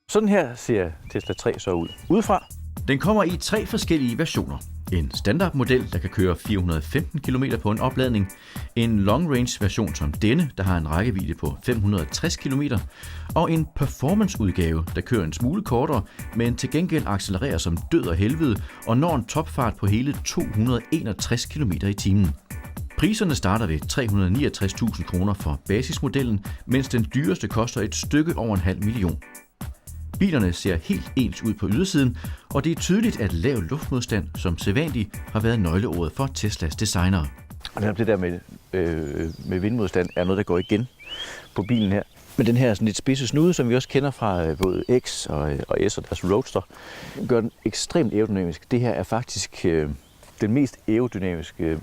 Sådan her ser Tesla 3 så ud udefra. Den kommer i 3 forskellige versioner. En standardmodel, der kan køre 415 km på en opladning. En long range version som denne, der har en rækkevidde på 560 km. Og en performance udgave, der kører en smule kortere, men til gengæld accelererer som død og helvede og når en topfart på hele 261 km i timen. Priserne starter ved 369.000 kroner for basismodellen, mens den dyreste koster et stykke over 500.000. Bilerne ser helt ens ud på ydersiden, og det er tydeligt, at lav luftmodstand som sædvanligt har været nøgleordet for Teslas designere. Og det der med vindmodstand er noget, der går igen på bilen her. Men den her sådan lidt spidse snude, som vi også kender fra både X og S og deres Roadster, gør den ekstremt aerodynamisk. Det her er faktisk den mest aerodynamiske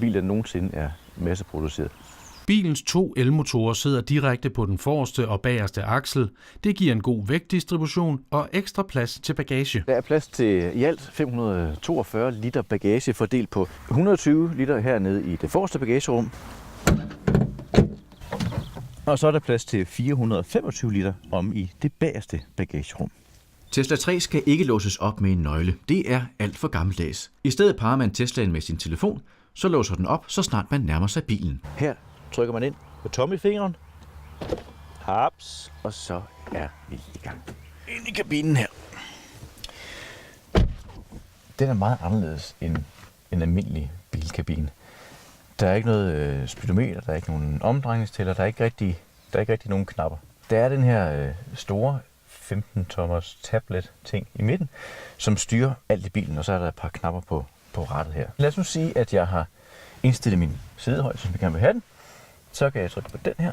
bil, der nogensinde er masseproduceret. Bilens 2 elmotorer sidder direkte på den forreste og bagerste aksel. Det giver en god vægtdistribution og ekstra plads til bagage. Der er plads til i alt 542 liter bagage fordelt på 120 liter hernede i det forreste bagagerum. Og så er der plads til 425 liter om i det bagerste bagagerum. Tesla 3 skal ikke låses op med en nøgle. Det er alt for gammeldags. I stedet parer man Teslaen med sin telefon, så låser den op, så snart man nærmer sig bilen. Her trykker man ind på tommelfingeren. Haps. Og så er vi i gang. Ind i kabinen her. Den er meget anderledes end en almindelig bilkabine. Der er ikke noget speedometer, der er ikke nogen omdrejningstæller, der er ikke rigtig nogen knapper. Der er den her store 15-tommers tablet-ting i midten, som styrer alt i bilen, og så er der et par knapper på rattet her. Lad os nu sige, at jeg har indstillet min sidehøjde, som jeg gerne vil have den. Så kan jeg trykke på den her,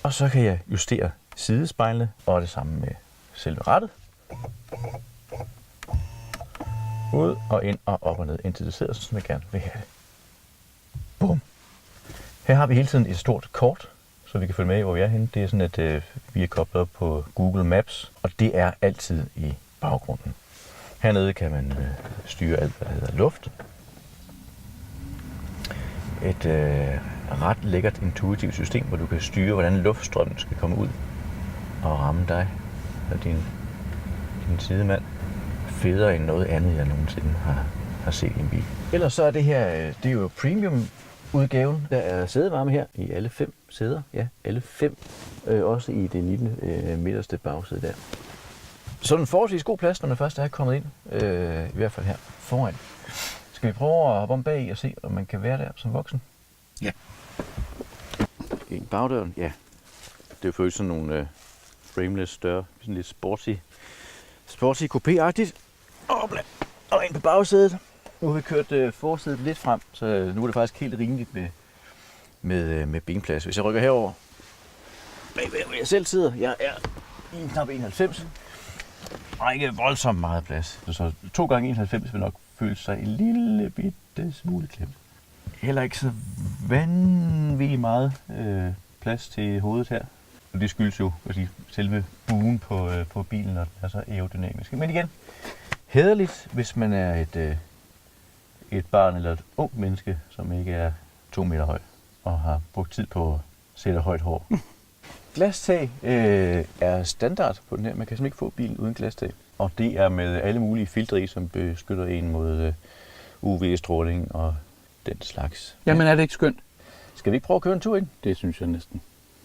og så kan jeg justere sidespejlene, og det samme med selve rattet. Ud og ind og op og ned, indtil det sidder, som jeg gerne vil have det. Bum! Her har vi hele tiden et stort kort, så vi kan følge med, hvor vi er henne. Det er sådan, at vi er koblet op på Google Maps, og det er altid i baggrunden. Hernede kan man styre alt, hvad der hedder luft. Et ret lækkert intuitivt system, hvor du kan styre, hvordan luftstrømmen skal komme ud og ramme dig og din sidemand. Federe end noget andet, jeg nogensinde har set i en bil. Ellers så er det her, det er jo premium udgaven. Der er sædevarme her i alle 5 sæder. Ja, alle 5. Også i det lille midterste bagsæde der. Så er den forholdsvis god plads, når man først er kommet ind. I hvert fald her foran. Skal vi prøve at hoppe om bag og se, om man kan være der som voksen? Ja. I bagdøren, ja. Det er jo sådan nogle frameless større, sådan lidt sporty coupé-agtigt. Og ind på bagsædet. Nu har vi kørt forsædet lidt frem, så nu er det faktisk helt rimeligt med benplads. Hvis jeg rykker herover, hvor jeg selv sidder, jeg er i knap 91. Og ikke voldsomt meget plads. Så 2 gange 91 vil nok føle sig en lille bitte smule klemt. Heller ikke så vanvittigt meget plads til hovedet her. Og det skyldes jo selve buen på bilen, når den er så aerodynamisk. Men igen, hæderligt, hvis man er et barn eller et ungt menneske, som ikke er 2 meter høj og har brugt tid på at sætte højt hår. Glastag er standard på den her. Man kan simpelthen ikke få bilen uden glastag. Og det er med alle mulige filtre i, som beskytter en mod UV-stråling og den slags. Jamen er det ikke skønt? Skal vi ikke prøve at køre en tur ind? Det synes jeg næsten.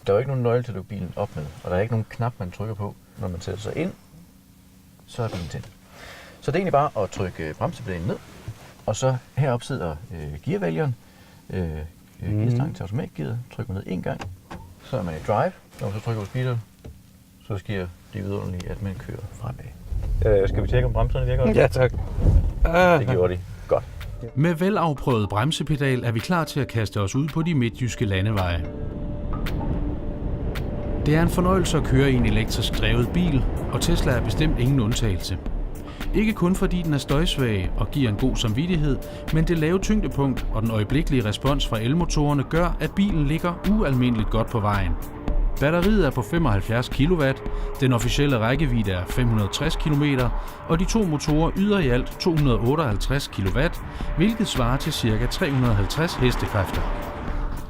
Der er jo ikke nogen nøgle til at lukke bilen op med, og der er ikke nogen knap, man trykker på. Når man sætter sig ind, så er bilen tændt. Så det er egentlig bare at trykke bremsepedalen ned, og så heroppe sidder gearvælgeren, gearstangen til automatgearet. Tryk ned 1 gang, så er man i drive. Når man så trykker på speederen, så sker det vidunderlige, at man kører fremad. Skal vi tjekke, om bremserne virker? Ja, tak. Det gjorde de. Godt. Med velafprøvet bremsepedal er vi klar til at kaste os ud på de midtjyske landeveje. Det er en fornøjelse at køre i en elektrisk drevet bil, og Tesla er bestemt ingen undtagelse. Ikke kun fordi den er støjsvag og giver en god samvittighed, men det lave tyngdepunkt og den øjeblikkelige respons fra elmotorerne gør, at bilen ligger ualmindeligt godt på vejen. Batteriet er på 75 kW, den officielle rækkevidde er 560 km, og de 2 motorer yder i alt 258 kW, hvilket svarer til ca. 350 hestekræfter.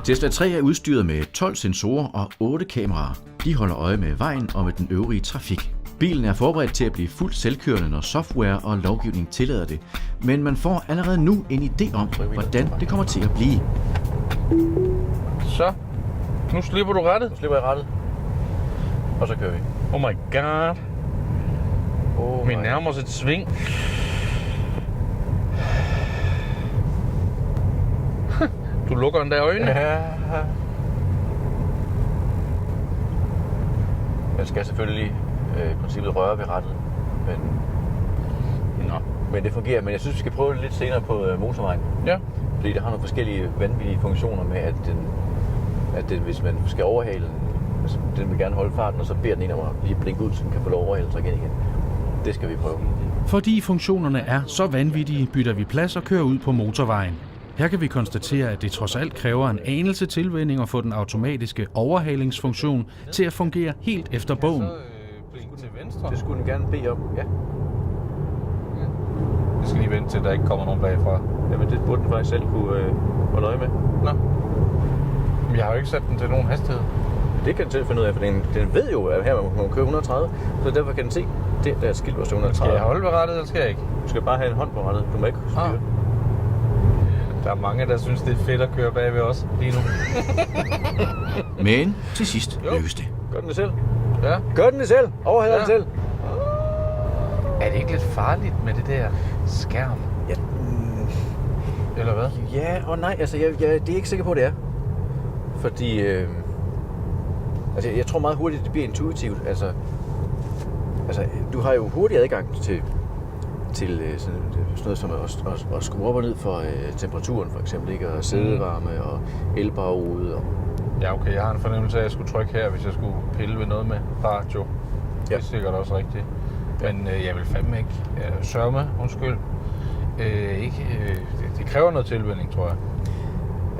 Tesla 3 er udstyret med 12 sensorer og 8 kameraer. De holder øje med vejen og med den øvrige trafik. Bilen er forberedt til at blive fuldt selvkørende, når software og lovgivning tillader det, men man får allerede nu en idé om, hvordan det kommer til at blive. Så, nu slipper du rattet. Nu slipper jeg rattet. Og så kører vi. Oh my god. Vi nærmer os et sving. Du lukker endda øjnene. Ja. Jeg skal selvfølgelig i princippet røre ved rattet, men det fungerer. Men jeg synes, vi skal prøve det lidt senere på motorvejen. Ja. Fordi der har nogle forskellige vanvittige funktioner med, at den, hvis man skal overhale den, altså, den vil gerne holde farten, og så beder den en om at lige blinke ud, så den kan få lov at overhale sig igen. Det skal vi prøve. Fordi funktionerne er så vanvittige, bytter vi plads og kører ud på motorvejen. Her kan vi konstatere, at det trods alt kræver en anelse tilvænning at få den automatiske overhalingsfunktion til at fungere helt efter bogen. Blink til venstre. Det skulle den gerne bede om, ja. Jeg skal lige vente til, der ikke kommer nogen bagfra. Jamen det burde den faktisk selv kunne holde øje med. Nå. Men jeg har jo ikke sat den til nogen hastighed. Det kan den selv finde ud af, for den ved jo, at her må man køre 130, så derfor kan den se, det der er skilt på 130. Skal jeg holde ved rattet, eller skal jeg ikke? Du skal bare have en hånd på rattet, du må ikke styre. Der er mange, der synes, det er fedt at køre bagved os lige nu. Men til sidst lykkes det. Gør den det selv? Ja. Gør den det selv! Overhaler den selv! Er det ikke lidt farligt med det der skærm? Ja, Eller hvad? ja og nej, altså det er jeg ikke sikker på, det er. Fordi, jeg tror meget hurtigt, det bliver intuitivt. Altså, du har jo hurtig adgang til sådan noget som at skrue op og ned for temperaturen for eksempel, ikke? Og sædevarme og elbarude. Og... Ja, okay, jeg har en fornemmelse af, at jeg skulle trykke her, hvis jeg skulle pille ved noget med radio. Ja. Det er sikkert også rigtigt. Men jeg vil fandme ikke sørme, undskyld. Det kræver noget tilvænning, tror jeg.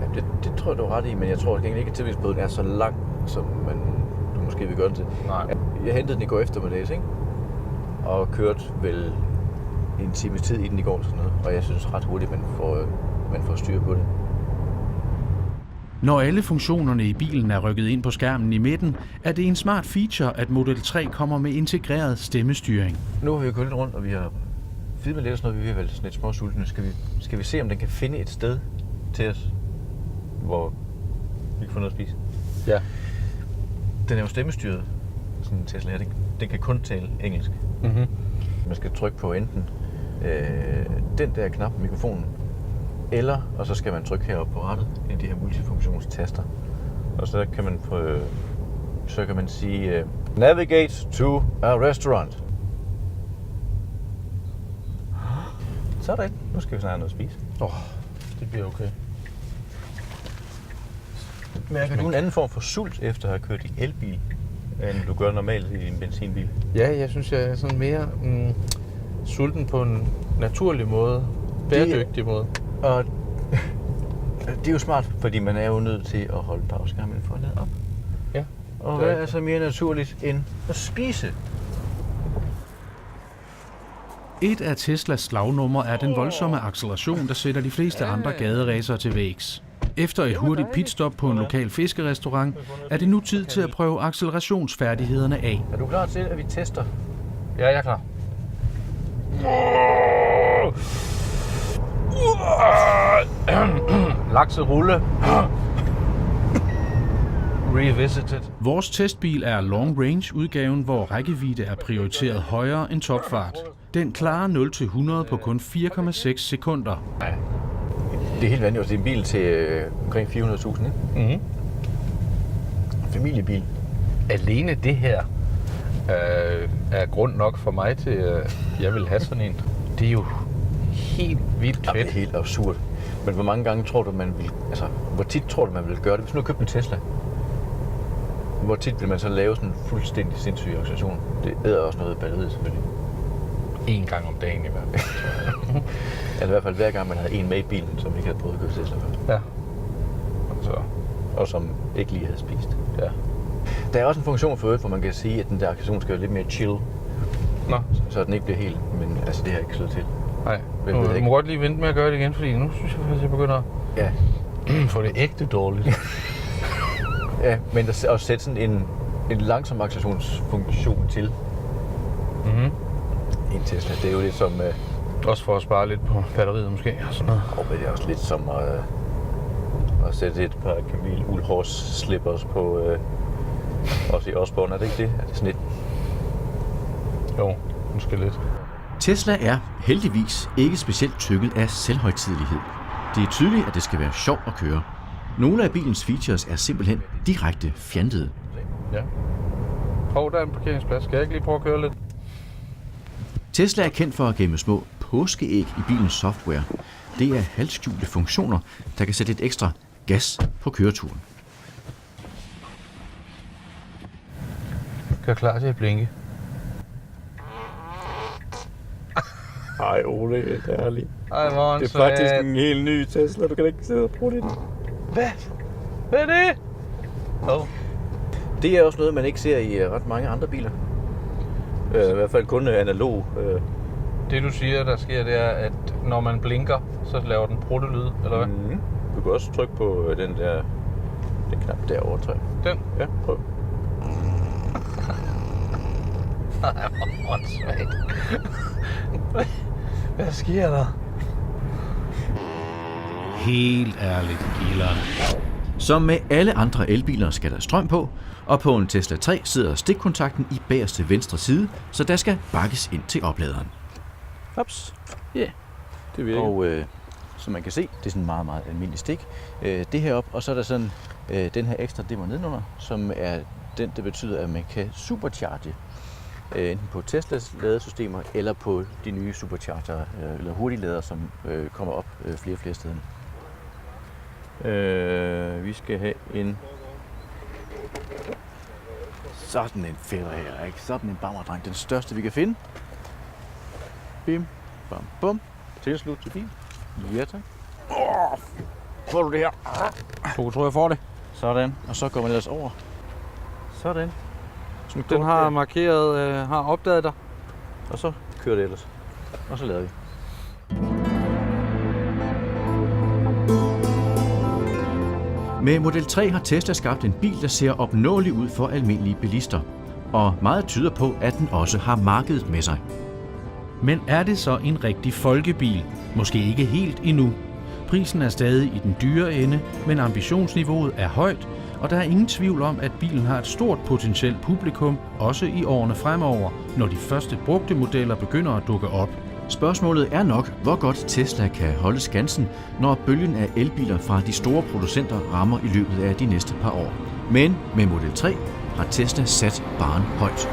Ja, det tror jeg, du er ret i, men jeg tror egentlig ikke, at tilvændingsperioden er så lang, som du måske vil gøre den til. Nej. Jeg hentede den i går eftermiddags, ikke? Og kørte vel en times tid i den i går, sådan noget. Og jeg synes ret hurtigt, man får styr på det. Når alle funktionerne i bilen er rykket ind på skærmen i midten, er det en smart feature, at Model 3 kommer med integreret stemmestyring. Nu har vi jo kørt lidt rundt, og vi har filmet lidt og sådan noget. Vi er vel sådan lidt småsultne. Skal vi se, om den kan finde et sted til os, hvor vi kan få noget at spise? Ja. Den er jo stemmestyret, sådan en Tesla her. Den kan kun tale engelsk. Mm-hmm. Man skal trykke på enten den der knap på mikrofonen, og så skal man trykke heroppe på rattet, en af de her multifunktionstaster. Og så kan man sige, navigate to a restaurant. Sådan. Nu skal vi snart have noget at spise. Det bliver okay. Mærker du en anden form for sult efter at have kørt i elbil, end du gør normalt i en benzinbil? Ja, jeg synes, jeg er sådan mere sulten på en naturlig måde. Bæredygtig måde. Og det er jo smart, fordi man er jo nødt til at holde pause, kan man få ladet op. Ja. Og hvad er så mere naturligt end at spise? Et af Teslas slagnumre er den voldsomme acceleration, der sætter de fleste andre gaderacere til vægs. Efter et hurtigt pitstop på en lokal fiskerestaurant, er det nu tid til at prøve accelerationsfærdighederne af. Er du klar til, at vi tester? Ja, jeg er klar. Lakserulle. Revisited. Vores testbil er long range udgaven, hvor rækkevidde er prioriteret højere end topfart. Den klarer 0-100 på kun 4,6 sekunder. Det er helt vanvittigt. Det er en bil til omkring 400.000, ikke? Mm-hmm. Familiebil. Alene det her er grund nok for mig til, at jeg vil have sådan en. Det er jo helt vildt fedt. Det er helt absurd. Men hvor mange gange tror du, man vil... Altså, hvor tit tror du, man vil gøre det? Hvis nu købte en Tesla, hvor tit vil man så lave sådan en fuldstændig sindssyg acceleration? Det æder også noget batteriet, selvfølgelig. En gang om dagen i hvert fald. Altså i hvert fald hver gang man havde en med i bilen, som ikke havde prøvet at køre Tesla før. Ja. Og som ikke lige havde spist. Ja. Der er også en funktion for øvrigt, hvor man kan sige, at den der acceleration skal være lidt mere chill. Nå. Så den ikke bliver helt, men altså det har ikke slået til. Nej, du må godt lige vente med at gøre det igen, fordi nu synes jeg faktisk, jeg begynder at få det ægte dårligt. Ja, men at sætte sådan en langsom accelerationsfunktion til, Mm-hmm. En Tesla, det er jo lidt som... Også for at spare lidt på batteriet måske og sådan noget. men det er også lidt som at sætte et par Camille Ullhors slippers på også i Osborne, er det ikke det? Er det sådan lidt? Jo, måske lidt. Tesla er heldigvis ikke specielt tykket af selvhøjtidelighed. Det er tydeligt, at det skal være sjovt at køre. Nogle af bilens features er simpelthen direkte fjandede. Ja. Der er en parkeringsplads. Skal jeg ikke lige prøve at køre lidt? Tesla er kendt for at gemme små påskeæg i bilens software. Det er halvskjulte funktioner, der kan sætte et ekstra gas på køreturen. Gør klar til at blinke. Ej, Ole, det er ærligt. Ej, hvor Det er faktisk en helt ny Tesla, du kan ikke sidde og bruge det. Hvad er det? Det er også noget, man ikke ser i ret mange andre biler. I hvert fald kun analog. Det du siger, der sker, det er, at når man blinker, så laver den pruttelyd, eller hvad? Mm-hmm. Du kan også trykke på den knap derovre, tror jeg. Den? Ja, prøv. Nej, hvor åndssvagt. Hvad sker der? Helt ærligt, Elon. Som med alle andre elbiler skal der strøm på, og på en Tesla 3 sidder stikkontakten i bagerste venstre side, så der skal bakkes ind til opladeren. Ups. Ja, yeah. Det virker. Og som man kan se, det er sådan en meget, meget almindelig stik. Det her op, og så er der sådan den her ekstra dimmer nedenunder, som er den, der betyder, at man kan supercharge enten på Teslas ladesystemer eller på de nye supercharger eller hurtigladere, som kommer op flere og flere steder. Vi skal have en sådan en fælder her, ikke? Sådan en bammerdreng, den største vi kan finde. Bim, bam, bum. Tilslut til bil. Ja tak. Får du det her? Du tror jeg får det. Sådan, og så går man ellers over. Sådan. Den har markeret, har opdaget dig. Og så kører det ellers. Og så lader vi. Med Model 3 har Tesla skabt en bil, der ser opnåelig ud for almindelige bilister. Og meget tyder på, at den også har markedet med sig. Men er det så en rigtig folkebil? Måske ikke helt endnu. Prisen er stadig i den dyre ende, men ambitionsniveauet er højt, og der er ingen tvivl om, at bilen har et stort potentielt publikum, også i årene fremover, når de første brugte modeller begynder at dukke op. Spørgsmålet er nok, hvor godt Tesla kan holde skansen, når bølgen af elbiler fra de store producenter rammer i løbet af de næste par år. Men med Model 3 har Tesla sat barren højt.